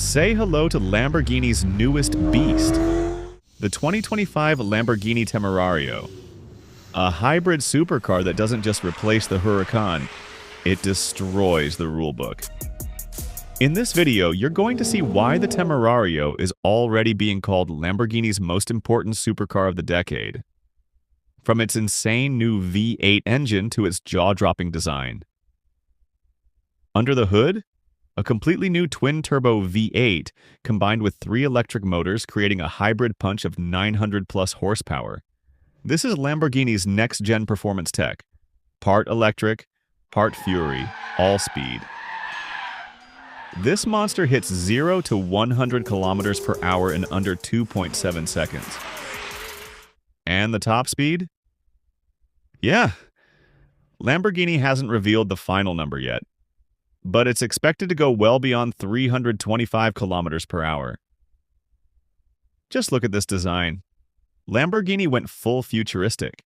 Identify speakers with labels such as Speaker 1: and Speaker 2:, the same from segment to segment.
Speaker 1: Say hello to Lamborghini's newest beast, the 2025 Lamborghini Temerario. A hybrid supercar that doesn't just replace the Huracan, it destroys the rulebook. In this video, you're going to see why the Temerario is already being called Lamborghini's most important supercar of the decade. From its insane new V8 engine to its jaw-dropping design. Under the hood, a completely new twin-turbo V8 combined with 3 electric motors creating a hybrid punch of 900-plus horsepower. This is Lamborghini's next-gen performance tech. Part electric, part fury, all speed. This monster hits 0 to 100 kilometers per hour in under 2.7 seconds. And the top speed? Yeah, Lamborghini hasn't revealed the final number yet, but it's expected to go well beyond 325 kilometers per hour. Just look at this design. Lamborghini went full futuristic.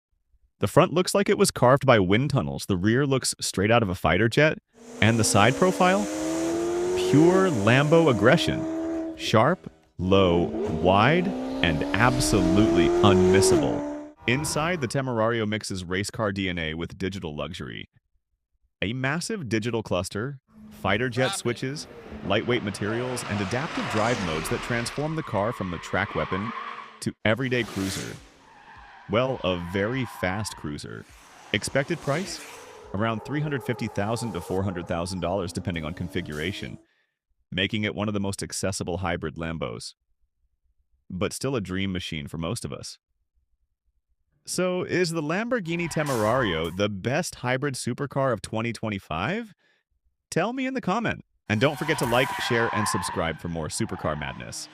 Speaker 1: The front looks like it was carved by wind tunnels, the rear looks straight out of a fighter jet, and the side profile? Pure Lambo aggression. Sharp, low, wide, and absolutely unmissable. Inside, the Temerario mixes race car DNA with digital luxury. A massive digital cluster, fighter jet switches, lightweight materials, and adaptive drive modes that transform the car from the track weapon to everyday cruiser. Well, a very fast cruiser. Expected price? Around $350,000 to $400,000 depending on configuration, making it one of the most accessible hybrid Lambos. But still a dream machine for most of us. So, is the Lamborghini Temerario the best hybrid supercar of 2025? Tell me in the comment. And don't forget to like, share, and subscribe for more supercar madness.